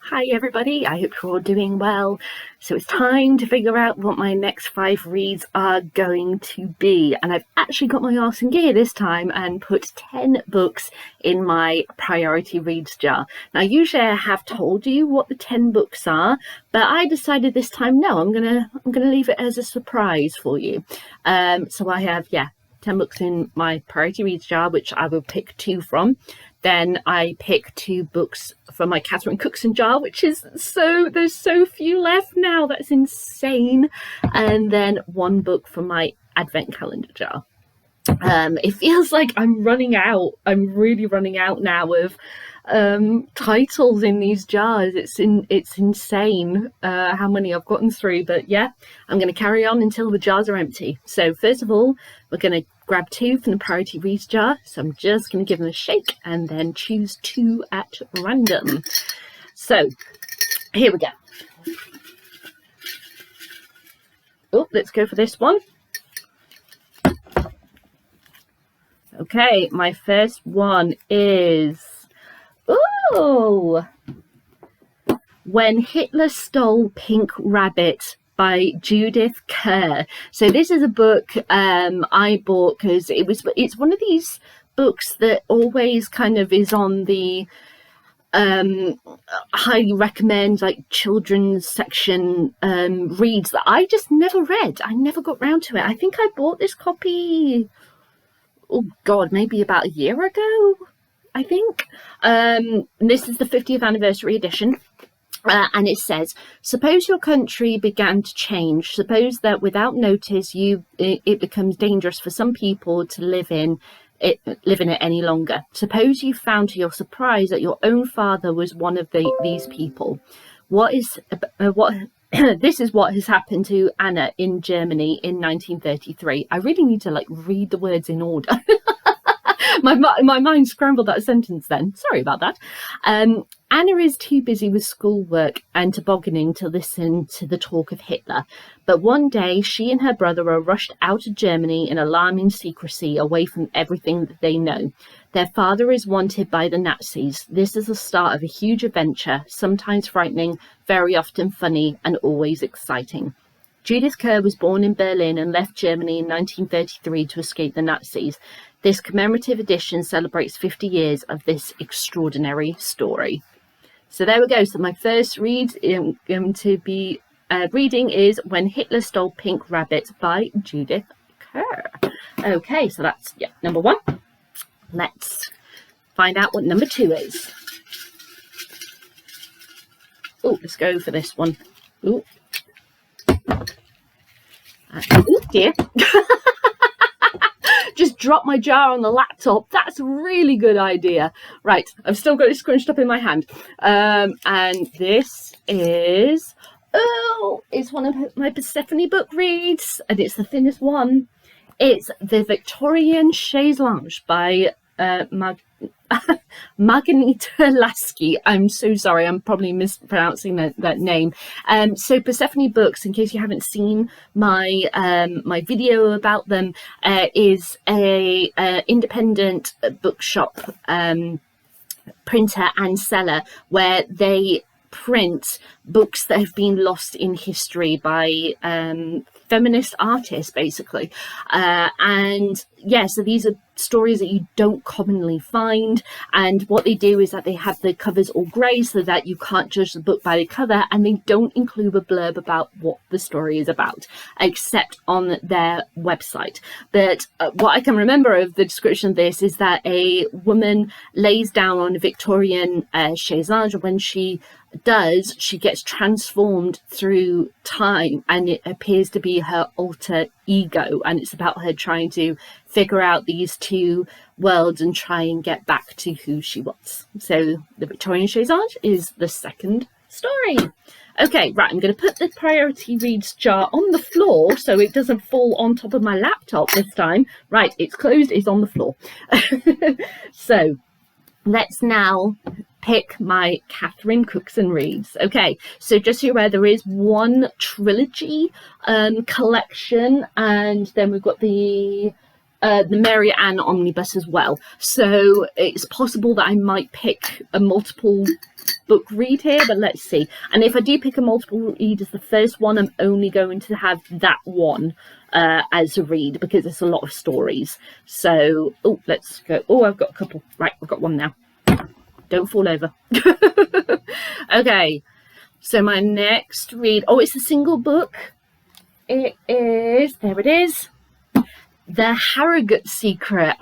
Hi everybody, I hope you're all doing well. So it's time to figure out what my next 5 reads are going to be. And I've actually got my arse in gear this time and put 10 books in my priority reads jar. Now usually I have told you what the 10 books are, but I decided this time no, I'm gonna leave it as a surprise for you. So I have 10 books in my priority reads jar, which I will pick 2 from. Then I pick 2 books from my Catherine Cookson jar, which is there's so few left now, that's insane. And then 1 book from my advent calendar jar. It feels like I'm really running out now of titles in these jars. It's insane how many I've gotten through, but yeah, I'm going to carry on until the jars are empty. So first of all, we're going to grab 2 from the priority reads jar. So I'm just going to give them a shake and then choose 2 at random. So here we go. Oh, let's go for this one. Okay, my first one is, When Hitler Stole Pink Rabbit by Judith Kerr. So this is a book I bought because it's one of these books that always kind of is on the highly recommend, like, children's section reads that I just never read. I never got round to it. I think I bought this copy, oh god, maybe about a year ago, I think. This is the 50th anniversary edition. And it says, suppose your country began to change. Suppose that without notice it becomes dangerous for some people to live in it any longer. Suppose you found to your surprise that your own father was one of these people. This is what has happened to Anna in Germany in 1933. I really need to read the words in order. My mind scrambled that sentence then. Sorry about that. Anna is too busy with schoolwork and tobogganing to listen to the talk of Hitler. But one day she and her brother are rushed out of Germany in alarming secrecy, away from everything that they know. Their father is wanted by the Nazis. This is the start of a huge adventure, sometimes frightening, very often funny, and always exciting. Judith Kerr was born in Berlin and left Germany in 1933 to escape the Nazis. This commemorative edition celebrates 50 years of this extraordinary story. So there we go. So my first read I'm going to be reading is When Hitler Stole Pink Rabbit by Judith Kerr. Okay, so that's number 1. Let's find out what number 2 is. Oh, let's go for this one. Oh, dear. Just drop my jar on the laptop. That's a really good idea. Right, I've still got it scrunched up in my hand. And this is, it's one of my Persephone book reads, and it's the thinnest one. It's The Victorian Chaise-longue by Margarita Lasky. I'm so sorry, I'm probably mispronouncing that name. So Persephone Books, in case you haven't seen my my video about them, is a independent bookshop printer and seller where they print books that have been lost in history by feminist artists, basically. And so these are stories that you don't commonly find, and what they do is that they have the covers all grey so that you can't judge the book by the cover, and they don't include a blurb about what the story is about except on their website. But what I can remember of the description of this is that a woman lays down on a Victorian chaise-longue. When she does, she gets transformed through time, and it appears to be her alter ego, and it's about her trying to figure out these 2 worlds and try and get back to who she was. So The Victorian Chaise-longue is the second story. Okay, right, I'm going to put the priority reads jar on the floor so it doesn't fall on top of my laptop this time. Right, it's closed, it's on the floor. So let's now pick my Catherine Cookson reads. Okay, so just so you're aware, there is 1 trilogy collection, and then we've got the Mary Ann omnibus as well. So it's possible that I might pick a multiple book read here, but let's see. And if I do pick a multiple read as the first one, I'm only going to have that one as a read, because it's a lot of stories. So, oh, let's go. Oh, I've got a couple. Right, I've got one now. Don't fall over. Okay, so my next read, oh, it's a single book. It is, there it is, The Harrogate Secret.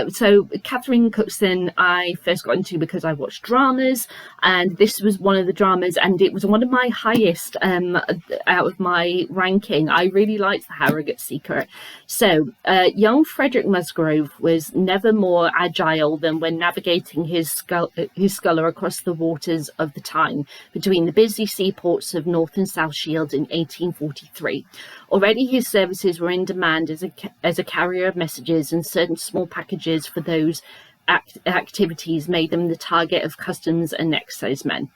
So Catherine Cookson I first got into because I watched dramas, and this was one of the dramas, and it was one of my highest out of my ranking. I really liked The Harrogate Secret. So young Frederick Musgrove was never more agile than when navigating his sculler across the waters of the Tyne between the busy seaports of North and South Shields in 1843. Already his services were in demand as a carrier of messages, and certain small packages for those activities made them the target of customs and excise men.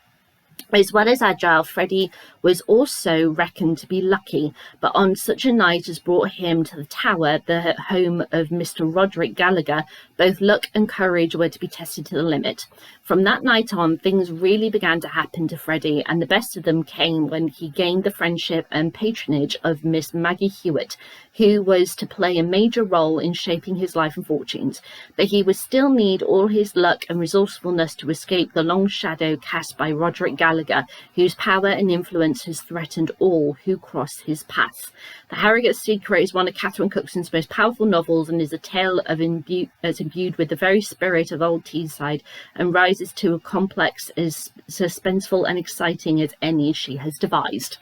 As well as agile, Freddie was also reckoned to be lucky, but on such a night as brought him to the Tower, the home of Mr. Roderick Gallagher, both luck and courage were to be tested to the limit. From that night on, things really began to happen to Freddie, and the best of them came when he gained the friendship and patronage of Miss Maggie Hewitt, who was to play a major role in shaping his life and fortunes. But he would still need all his luck and resourcefulness to escape the long shadow cast by Roderick Gallagher, whose power and influence has threatened all who cross his path. The Harrogate Secret is one of Catherine Cookson's most powerful novels, and is a tale of imbued with the very spirit of old Teesside, and rises to a complex as suspenseful and exciting as any she has devised.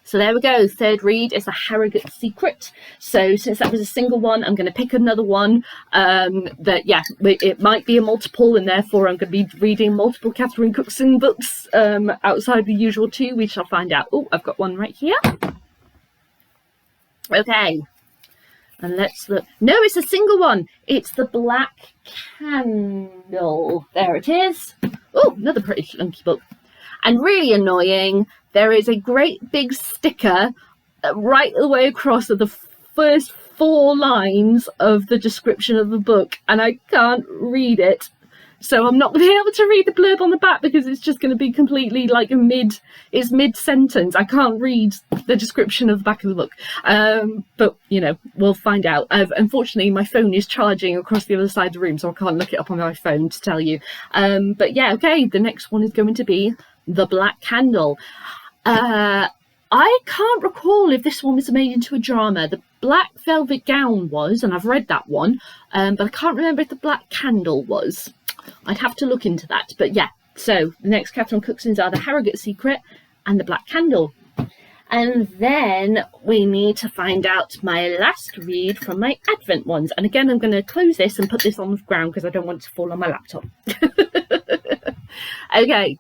So there we go, third read is The Harrogate Secret. So since that was a single one, I'm going to pick another one that, yeah, it might be a multiple, and therefore I'm going to be reading multiple Catherine Cookson books outside the usual two. We shall find out. Oh, I've got one right here. Okay, and let's look. No, it's a single one. It's The Black Candle. There it is. Oh, another pretty chunky book. And really annoying, there is a great big sticker right the way across of the first 4 lines of the description of the book, and I can't read it. So I'm not going to be able to read the blurb on the back, because it's just going to be completely like it's mid-sentence. I can't read the description of the back of the book. But, you know, we'll find out. Unfortunately, my phone is charging across the other side of the room, so I can't look it up on my phone to tell you. But yeah, okay, the next one is going to be The Black Candle. I can't recall if this one was made into a drama. The Black Velvet Gown was, and I've read that one, but I can't remember if The Black Candle was. I'd have to look into that. But yeah, so the next Catherine Cookson's are The Harrogate Secret and The Black Candle. And then we need to find out my last read from my Advent ones. And again, I'm going to close this and put this on the ground because I don't want it to fall on my laptop. Okay.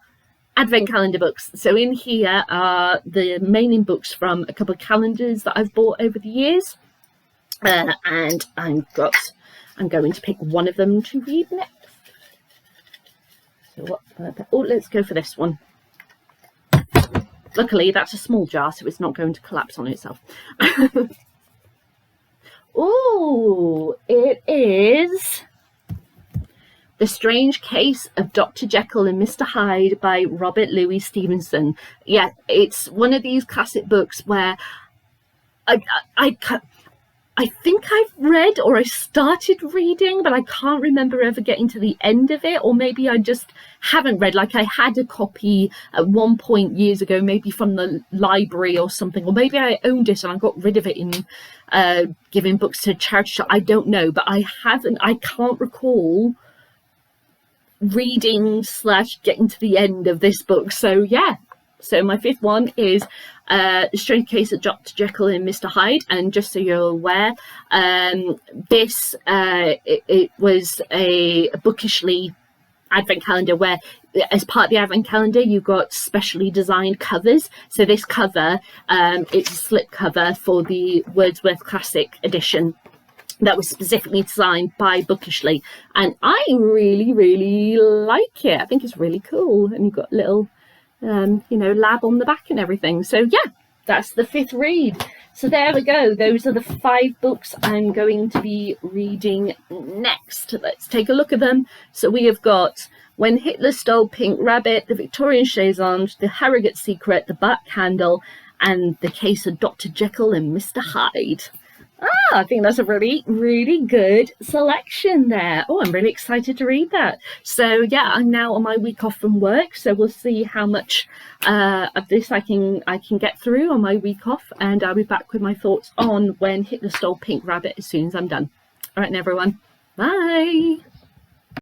Advent calendar books. So in here are the remaining books from a couple of calendars that I've bought over the years, and I'm going to pick one of them to read next. So let's go for this one. Luckily that's a small jar, so it's not going to collapse on itself. Oh, it is The Strange Case of Dr. Jekyll and Mr. Hyde by Robert Louis Stevenson. Yeah, it's one of these classic books where I think I've read, or I started reading, but I can't remember ever getting to the end of it, or maybe I just haven't read. Like, I had a copy at one point years ago, maybe from the library or something, or maybe I owned it and I got rid of it in giving books to charity shop. I don't know, but I can't recall reading / getting to the end of this book. So yeah, so my fifth one is The Strange Case of Dr. Jekyll and Mr. Hyde. And just so you're aware, this it was a bookishly Advent calendar where, as part of the Advent calendar, you've got specially designed covers. So this cover, it's a slip cover for the Wordsworth Classic edition that was specifically designed by Bookishly, and I really like it. I think it's really cool, and you've got little you know, lab on the back and everything. So yeah, that's the fifth read. So there we go. Those are the 5 books I'm going to be reading next. Let's take a look at them. So we have got When Hitler Stole Pink Rabbit, The Victorian Chaise-longue, The Harrogate Secret, The Black Candle, and The Case of Dr. Jekyll and Mr. Hyde. I think that's a really, really good selection there. Oh, I'm really excited to read that. So yeah, I'm now on my week off from work, so we'll see how much of this I can get through on my week off, and I'll be back with my thoughts on When Hitler Stole Pink Rabbit as soon as I'm done. All right, everyone. Bye.